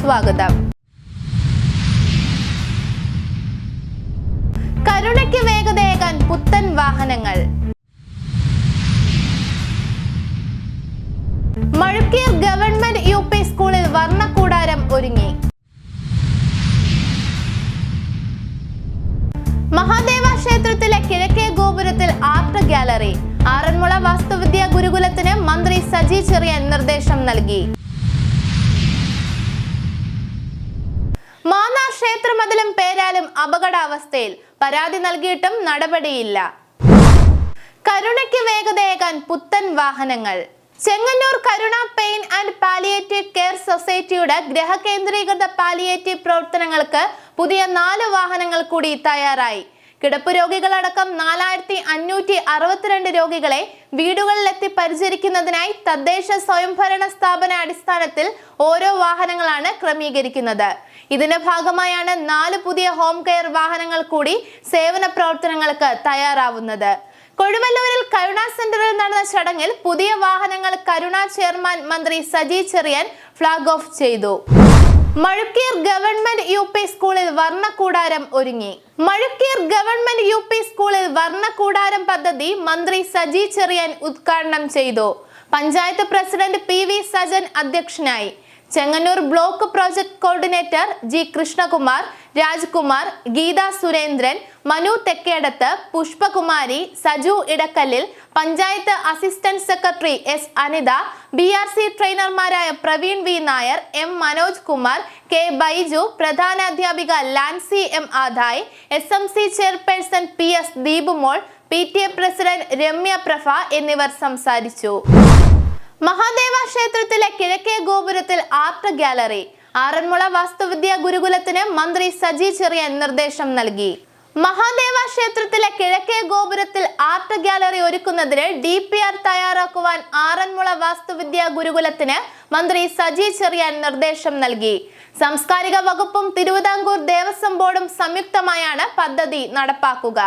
സ്വാഗതം. കരുണയ്ക്ക് വേഗതയേകാൻ പുത്തൻ വാഹനങ്ങൾ. മഴുക്കീർ ഗവൺമെന്റ് UP സ്കൂളിൽ വർണ്ണക്കൂടാരം ഒരുങ്ങി. മഹാദേവ ക്ഷേത്രത്തിലെ കിഴക്കേ ഗോപുരത്തിൽ ആർട്ട് ഗാലറി. ആറന്മുള വാസ്തുവിദ്യാ ഗുരുകുലത്തിന് മന്ത്രി സജി ചെറിയാൻ നിർദ്ദേശം നൽകി. മാന്നാർ ക്ഷേത്രമതിലും പേരാലും അപകടാവസ്ഥയിൽ. പരാതി നൽകിയിട്ടും നടപടിയില്ല. കരുണയ്ക്ക് വേഗതയേകാൻ പുത്തൻ വാഹനങ്ങൾ. ചെങ്ങന്നൂർ കരുണ പെയിൻ ആൻഡ് പാലിയേറ്റീവ് കെയർ സൊസൈറ്റിയുടെ ഗ്രഹകേന്ദ്രീകൃത പാലിയേറ്റീവ് പ്രവർത്തനങ്ങൾക്ക് പുതിയ 4 വാഹനങ്ങൾ കൂടി തയ്യാറായി. കിടപ്പ് രോഗികളടക്കം 4562 രോഗികളെ വീടുകളിലെത്തി പരിചരിക്കുന്നതിനായി തദ്ദേശ സ്വയംഭരണ സ്ഥാപന അടിസ്ഥാനത്തിൽ ഓരോ വാഹനങ്ങളാണ് ക്രമീകരിക്കുന്നത്. ഇതിന്റെ ഭാഗമായാണ് 4 പുതിയ ഹോം കെയർ വാഹനങ്ങൾ കൂടി സേവന പ്രവർത്തനങ്ങൾക്ക് തയ്യാറാവുന്നത്. കൊടുവല്ലൂരിൽ കരുണ സെന്ററിൽ നടന്ന ചടങ്ങിൽ പുതിയ വാഹനങ്ങൾ കരുണ ചെയർമാൻ മന്ത്രി സജി ചെറിയാൻ ഫ്ലാഗ് ഓഫ് ചെയ്തു. മഴുക്കീർ ഗവൺമെന്റ് UP സ്കൂളിൽ വർണ്ണക്കൂടാരം ഒരുങ്ങി. മഴുക്കീർ ഗവൺമെന്റ് UP സ്കൂളിൽ വർണ്ണക്കൂടാരം പദ്ധതി മന്ത്രി സജി ചെറിയാൻ ഉദ്ഘാടനം ചെയ്തു. പഞ്ചായത്ത് പ്രസിഡന്റ് PV സജൻ അധ്യക്ഷനായി. Chengannur block project coordinator G Krishnakumar, Rajkumar, Geetha Surendran, Manu Thekkedath, Pushpakumari, Saju Edakkallil, panchayat assistant secretary S Anitha, BRC ട്രെയിനർമാരായ Praveen V Nair, M Manoj Kumar, K Baiju, പ്രധാനാധ്യാപിക Lancy M Aday, SMC chairperson PS Deepumol, PTA president Ramya Prabha എന്നിവർ സംസാരിച്ചു. മഹാദേവ ക്ഷേത്രത്തിലെ കിഴക്കേ ഗോപുരത്തിൽ ആർട്ട് ഗാലറി. ആറന്മുള വാസ്തുവിദ്യാ ഗുരുകുലത്തിന് മന്ത്രി സജി ചെറിയാൻ നിർദ്ദേശം നൽകി. മഹാദേവ ക്ഷേത്രത്തിലെ കിഴക്കേ ഗോപുരത്തിൽ ആർട്ട് ഗാലറി ഒരുക്കുന്നതിന് DPR തയ്യാറാക്കുവാൻ ആറന്മുള വാസ്തുവിദ്യാ ഗുരുകുലത്തിന് മന്ത്രി സജി ചെറിയാൻ നിർദ്ദേശം നൽകി. സാംസ്കാരിക വകുപ്പും തിരുവിതാംകൂർ ദേവസ്വം ബോർഡും സംയുക്തമായാണ് പദ്ധതി നടപ്പാക്കുക.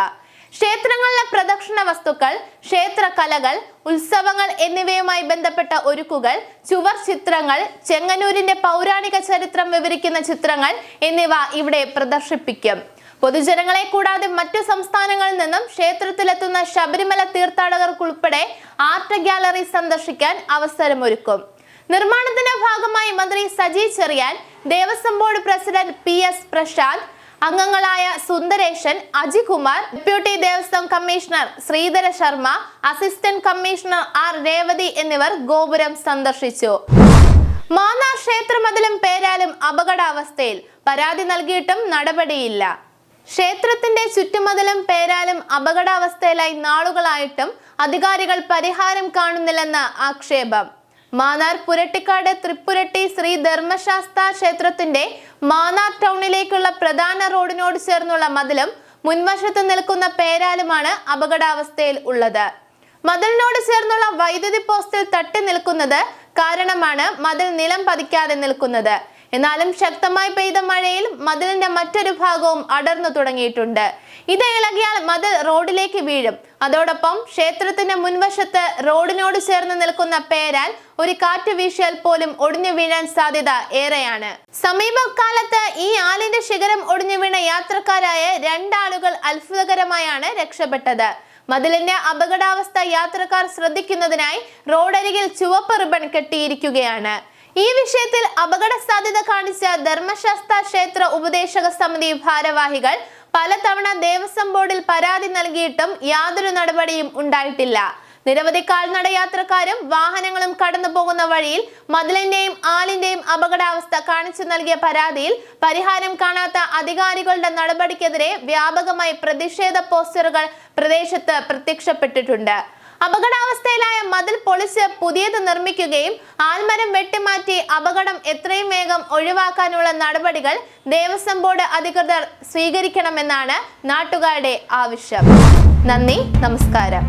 ക്ഷേത്രങ്ങളിലെ പ്രദക്ഷിണ വസ്തുക്കൾ, ക്ഷേത്ര കലകൾ, ഉത്സവങ്ങൾ എന്നിവയുമായി ബന്ധപ്പെട്ട ഒരുക്കുകൾ, ചുവർ ചിത്രങ്ങൾ, ചെങ്ങന്നൂരിന്റെ പൗരാണിക ചരിത്രം വിവരിക്കുന്ന ചിത്രങ്ങൾ എന്നിവ ഇവിടെ പ്രദർശിപ്പിക്കും. പൊതുജനങ്ങളെ കൂടാതെ മറ്റു സംസ്ഥാനങ്ങളിൽ നിന്നും ക്ഷേത്രത്തിലെത്തുന്ന ശബരിമല തീർത്ഥാടകർക്കുൾപ്പെടെ ആർട്ട് ഗാലറി സന്ദർശിക്കാൻ അവസരമൊരുക്കും. നിർമ്മാണത്തിന്റെ ഭാഗമായി മന്ത്രി Saji Cherian, Devaswom board president PS Prasanth, അംഗങ്ങളായ Sundaresan, Ajikumar, deputy Devaswom commissioner Sreedhara Sharma, assistant commissioner R Revathi എന്നിവർ ഗോപുരം സന്ദർശിച്ചു. മാന്നാർ ക്ഷേത്രമതിലും പേരാലും അപകടാവസ്ഥയിൽ. പരാതി നൽകിയിട്ടും നടപടിയില്ല. ക്ഷേത്രത്തിന്റെ ചുറ്റുമതിലും പേരാലും അപകടാവസ്ഥയിലായി നാളുകളായിട്ടും അധികാരികൾ പരിഹാരം കാണുന്നില്ലെന്ന് ആക്ഷേപം. മാന്നാർ പുരട്ടിക്കാട് തൃപ്പുരട്ടി ശ്രീ ധർമ്മശാസ്ത ക്ഷേത്രത്തിന്റെ മാന്നാർ ടൗണിലേക്കുള്ള പ്രധാന റോഡിനോട് ചേർന്നുള്ള മതിലും മുൻവശത്ത് നിൽക്കുന്ന പേരാലുമാണ് അപകടാവസ്ഥയിൽ ഉള്ളത്. മതിലിനോട് ചേർന്നുള്ള വൈദ്യുതി പോസ്റ്റിൽ തട്ടി നിൽക്കുന്നത് കാരണമാണ് മതിൽ നിലം പതിക്കാതെ നിൽക്കുന്നത്. എന്നാലും ശക്തമായി പെയ്ത മഴയിൽ മതിലിന്റെ മറ്റൊരു ഭാഗവും അടർന്നു തുടങ്ങിയിട്ടുണ്ട്. ഇത് ഇളകിയാൽ മതിൽ റോഡിലേക്ക് വീഴും. അതോടൊപ്പം ക്ഷേത്രത്തിന്റെ മുൻവശത്ത് റോഡിനോട് ചേർന്ന് നിൽക്കുന്ന പേരാൽ ഒരു കാറ്റ് വീശിയാൽ പോലും ഒടിഞ്ഞു വീഴാൻ സാധ്യത ഏറെയാണ്. സമീപകാലത്ത് ഈ ആലിന്റെ ശിഖരം ഒടിഞ്ഞു വീണ യാത്രക്കാരായ 2 ആളുകൾ അത്ഭുതകരമായാണ് രക്ഷപ്പെട്ടത്. മതിലിന്റെ അപകടാവസ്ഥ യാത്രക്കാർ ശ്രദ്ധിക്കുന്നതിനായി റോഡരികിൽ ചുവപ്പ് റിബൺ കെട്ടിയിരിക്കുകയാണ്. ഈ വിഷയത്തിൽ അപകട സാധ്യത കാണിച്ച ധർമ്മശാസ്ത്ര ക്ഷേത്ര ഉപദേശക സമിതി ഭാരവാഹികൾ പലതവണ ദേവസ്വം ബോർഡിൽ പരാതി നൽകിയിട്ടും യാതൊരു നടപടിയും ഉണ്ടായിട്ടില്ല. നിരവധി കാൽനട യാത്രക്കാരും വാഹനങ്ങളും കടന്നു പോകുന്ന വഴിയിൽ മതിലിന്റെയും ആലിന്റെയും അപകടാവസ്ഥ കാണിച്ചു നൽകിയ പരാതിയിൽ പരിഹാരം കാണാത്ത അധികാരികളുടെ നടപടിക്കെതിരെ വ്യാപകമായി പ്രതിഷേധ പോസ്റ്ററുകൾ പ്രദേശത്ത് പ്രത്യക്ഷപ്പെട്ടിട്ടുണ്ട്. അപകടാവസ്ഥയിലായ മതിൽ പൊളിച്ച് പുതിയത് നിർമ്മിക്കുകയും ആൽമരം വെട്ടിമാറ്റി അപകടം എത്രയും വേഗം ഒഴിവാക്കാനുള്ള നടപടികൾ ദേവസ്വം ബോർഡ് അധികൃതർ സ്വീകരിക്കണമെന്നാണ് നാട്ടുകാരുടെ ആവശ്യം. നന്ദി, നമസ്കാരം.